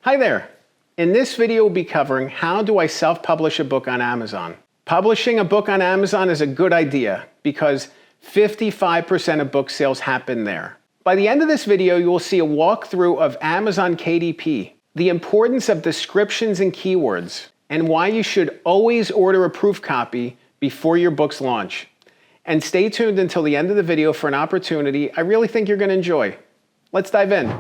Hi there. In this video, we'll be covering how do I self-publish a book on Amazon. Publishing a book on Amazon is a good idea because 55% of book sales happen there. By the end of this video, you will see a walkthrough of Amazon KDP, the importance of descriptions and keywords, and why you should always order a proof copy before your book's launch. And stay tuned until the end of the video for an opportunity I really think you're going to enjoy. Let's dive in.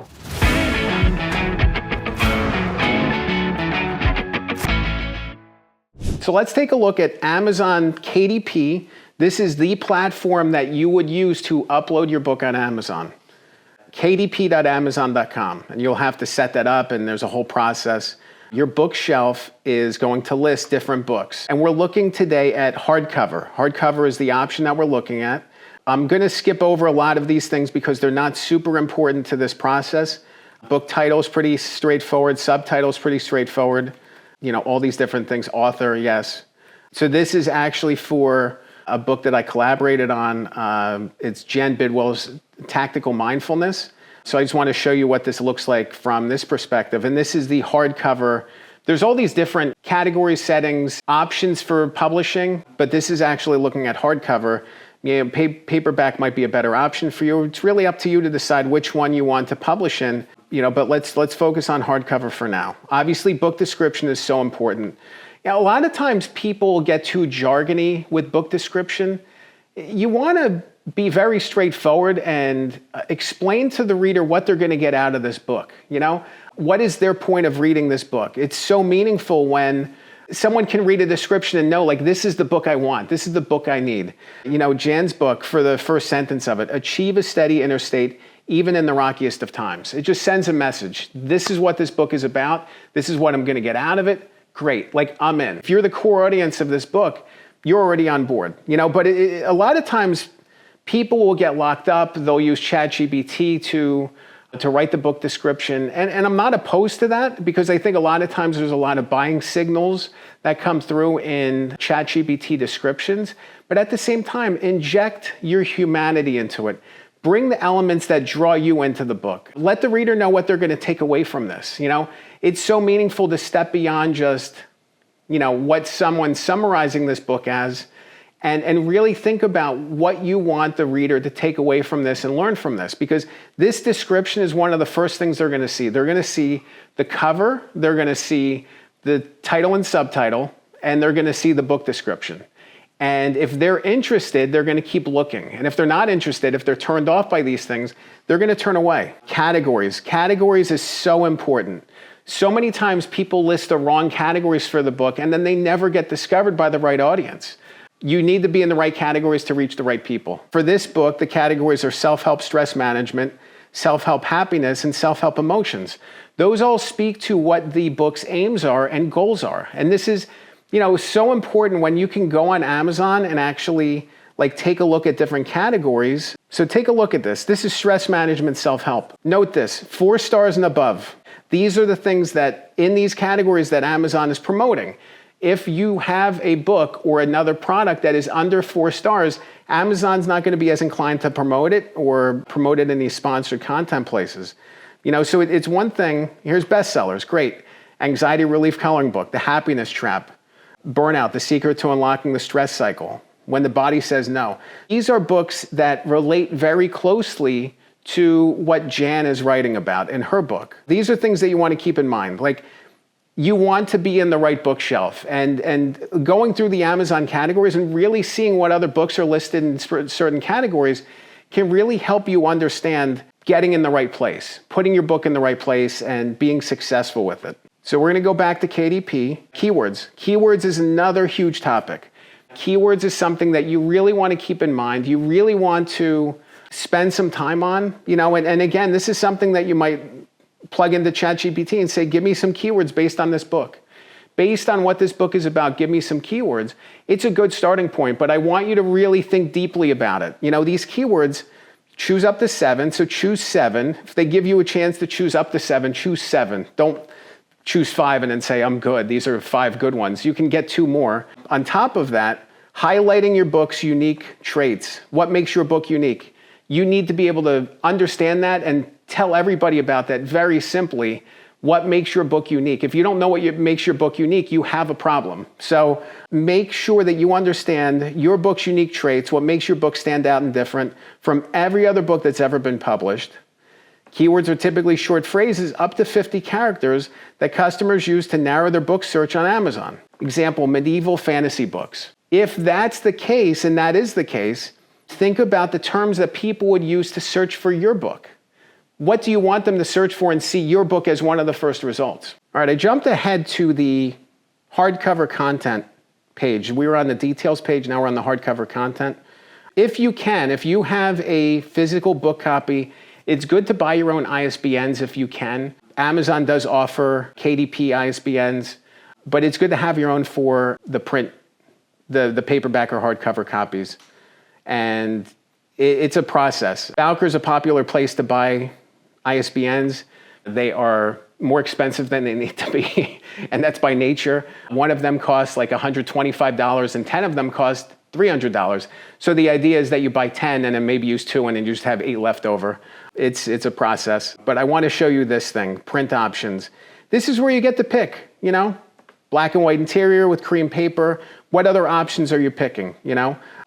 So let's take a look at Amazon KDP. This is the platform that you would use to upload your book on Amazon. kdp.amazon.com, and you'll have to set that up, and there's a whole process. Your bookshelf is going to list different books, and we're looking today at hardcover. Hardcover is the option that we're looking at. I'm going to skip over a lot of these things because they're not super important to this process. Book title is pretty straightforward, subtitle is pretty straightforward. You know, all these different things, author, yes. So this is actually for a book that I collaborated on. It's Jan Bidwell's Tactical Mindfulness. So I just want to show you what this looks like from this perspective. And this is the hardcover. There's all these different category settings, options for publishing, but this is actually looking at hardcover. You know, paperback might be a better option for you. It's really up to you to decide which one you want to publish in. You know, but let's focus on hardcover for now. Obviously, book description is so important. Now, a lot of times people get too jargony with book description. You want to be very straightforward and explain to the reader what they're going to get out of this book. You know, what is their point of reading this book? It's so meaningful when someone can read a description and know, like, this is the book I want. This is the book I need. You know, Jan's book, for the first sentence of it, achieve a steady inner state even in the rockiest of times. It just sends a message. This is what this book is about. This is what I'm going to get out of it. Great. Like, I'm in. If you're the core audience of this book, you're already on board. You know, but a lot of times people will get locked up. They'll use ChatGPT to write the book description. And I'm not opposed to that because I think a lot of times there's a lot of buying signals that come through in ChatGPT descriptions. But at the same time, inject your humanity into it. Bring the elements that draw you into the book. Let the reader know what they're going to take away from this. You know, it's so meaningful to step beyond just, you know, what someone's summarizing this book as, and really think about what you want the reader to take away from this and learn from this. Because this description is one of the first things they're going to see. They're going to see the cover, they're going to see the title and subtitle, and they're going to see the book description. And if they're interested, they're going to keep looking. And if they're not interested, if they're turned off by these things, they're going to turn away. Categories. Categories is so important. So many times people list the wrong categories for the book, and then they never get discovered by the right audience. You need to be in the right categories to reach the right people. For this book, the categories are self-help stress management, self-help happiness, and self-help emotions. Those all speak to what the book's aims are and goals are. And this is, you know, so important when you can go on Amazon and actually like take a look at different categories. So take a look at this. This is stress management, self-help. Note this, 4 stars and above. These are the things that in these categories that Amazon is promoting. If you have a book or another product that is under 4 stars, Amazon's not going to be as inclined to promote it or promote it in these sponsored content places. You know, so it's one thing. Here's bestsellers, great. Anxiety relief coloring book, The Happiness Trap. Burnout, The Secret to Unlocking the Stress Cycle, When the Body Says No. These are books that relate very closely to what Jan is writing about in her book. These are things that you want to keep in mind. Like, you want to be in the right bookshelf, and going through the Amazon categories and really seeing what other books are listed in certain categories can really help you understand getting in the right place, putting your book in the right place, and being successful with it. So we're going to go back to KDP. Keywords. Keywords is another huge topic. Keywords is something that you really want to keep in mind. You really want to spend some time on, you know, and again, this is something that you might plug into ChatGPT and say, give me some keywords based on this book. Based on what this book is about, give me some keywords. It's a good starting point, but I want you to really think deeply about it. You know, these keywords, choose up to 7, so choose 7. If they give you a chance to choose up to 7, choose 7. Don't choose 5 and then say, I'm good. These are 5 good ones. You can get 2 more. On top of that, highlighting your book's unique traits. What makes your book unique? You need to be able to understand that and tell everybody about that very simply what makes your book unique. If you don't know what makes your book unique, you have a problem. So make sure that you understand your book's unique traits, what makes your book stand out and different from every other book that's ever been published. Keywords are typically short phrases up to 50 characters that customers use to narrow their book search on Amazon. Example, medieval fantasy books. If that's the case, and that is the case, think about the terms that people would use to search for your book. What do you want them to search for and see your book as one of the first results? All right, I jumped ahead to the hardcover content page. We were on the details page, now we're on the hardcover content. If you have a physical book copy, it's good to buy your own ISBNs if you can. Amazon does offer KDP ISBNs, but it's good to have your own for the print, the paperback or hardcover copies. And it's a process. Bowker is a popular place to buy ISBNs. They are more expensive than they need to be, and that's by nature. One of them costs like $125 and 10 of them cost $300. So the idea is that you buy 10 and then maybe use 2 and then you just have 8 left over. It's a process. But I want to show you this thing, print options. This is where you get to pick, black and white interior with cream paper. What other options are you picking,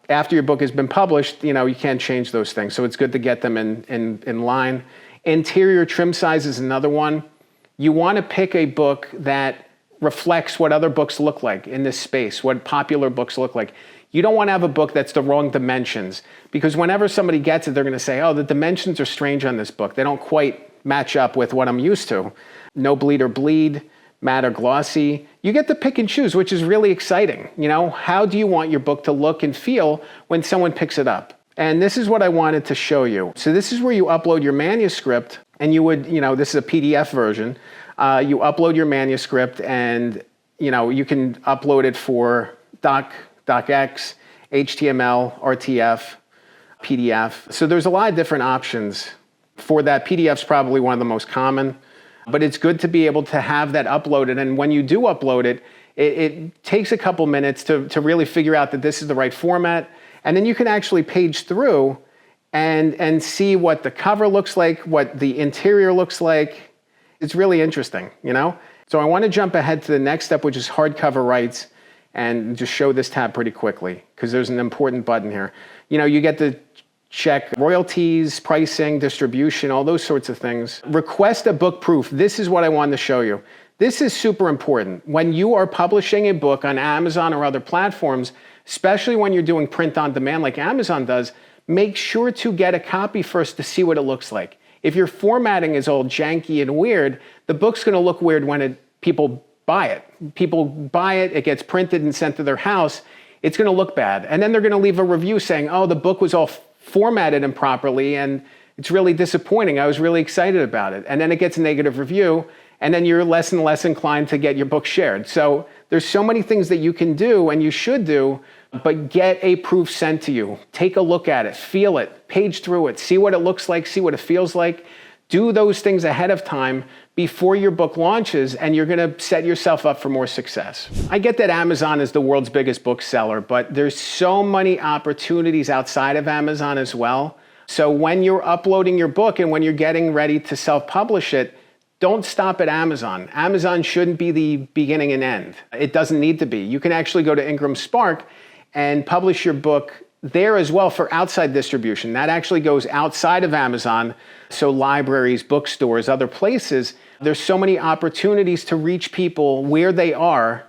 After your book has been published, you can't change those things. So it's good to get them in line. Interior trim size is another one. You want to pick a book that reflects what other books look like in this space, what popular books look like. You don't want to have a book that's the wrong dimensions, because whenever somebody gets it, they're going to say, oh, the dimensions are strange on this book. They don't quite match up with what I'm used to. No bleed or bleed, matte or glossy. You get to pick and choose, which is really exciting. How do you want your book to look and feel when someone picks it up? And this is what I wanted to show you. So this is where you upload your manuscript, and you would, this is a PDF version. You upload your manuscript, and you can upload it for docx, HTML, RTF, PDF. So there's a lot of different options for that. PDF's probably one of the most common, but it's good to be able to have that uploaded. And when you do upload it, it takes a couple minutes to really figure out that this is the right format. And then you can actually page through and see what the cover looks like, what the interior looks like. It's really interesting, So I want to jump ahead to the next step, which is hardcover rights, and just show this tab pretty quickly, because there's an important button here. You get to check royalties, pricing, distribution, all those sorts of things. Request a book proof. This is what I wanted to show you. This is super important. When you are publishing a book on Amazon or other platforms, especially when you're doing print on demand like Amazon does, make sure to get a copy first to see what it looks like. If your formatting is all janky and weird, the book's going to look weird when people buy it. People buy it, it gets printed and sent to their house, it's going to look bad. And then they're going to leave a review saying, oh, the book was all formatted improperly and it's really disappointing. I was really excited about it. And then it gets a negative review, and then you're less and less inclined to get your book shared. So there's so many things that you can do and you should do, but get a proof sent to you. Take a look at it, feel it, page through it, see what it looks like, see what it feels like. Do those things ahead of time before your book launches, and you're going to set yourself up for more success. I get that Amazon is the world's biggest bookseller, but there's so many opportunities outside of Amazon as well. So when you're uploading your book and when you're getting ready to self-publish it, don't stop at Amazon. Amazon shouldn't be the beginning and end. It doesn't need to be. You can actually go to Ingram Spark and publish your book there as well for outside distribution. That actually goes outside of Amazon. So libraries, bookstores, other places. There's so many opportunities to reach people where they are.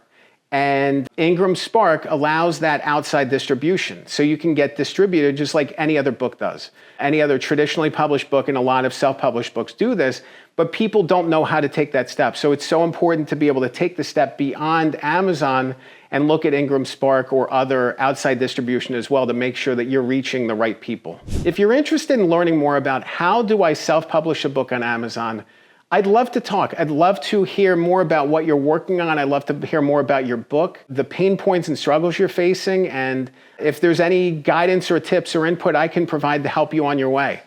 And Ingram Spark allows that outside distribution. So you can get distributed just like any other book does. Any other traditionally published book, and a lot of self-published books do this, but people don't know how to take that step. So it's so important to be able to take the step beyond Amazon and look at Ingram Spark or other outside distribution as well to make sure that you're reaching the right people. If you're interested in learning more about how do I self-publish a book on Amazon, I'd love to talk. I'd love to hear more about what you're working on. I'd love to hear more about your book, the pain points and struggles you're facing, and if there's any guidance or tips or input I can provide to help you on your way.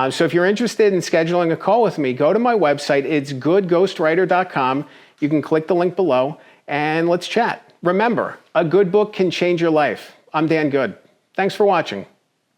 So if you're interested in scheduling a call with me, go to my website. It's goodghostwriter.com. You can click the link below and let's chat. Remember, a good book can change your life. I'm Dan Good. Thanks for watching.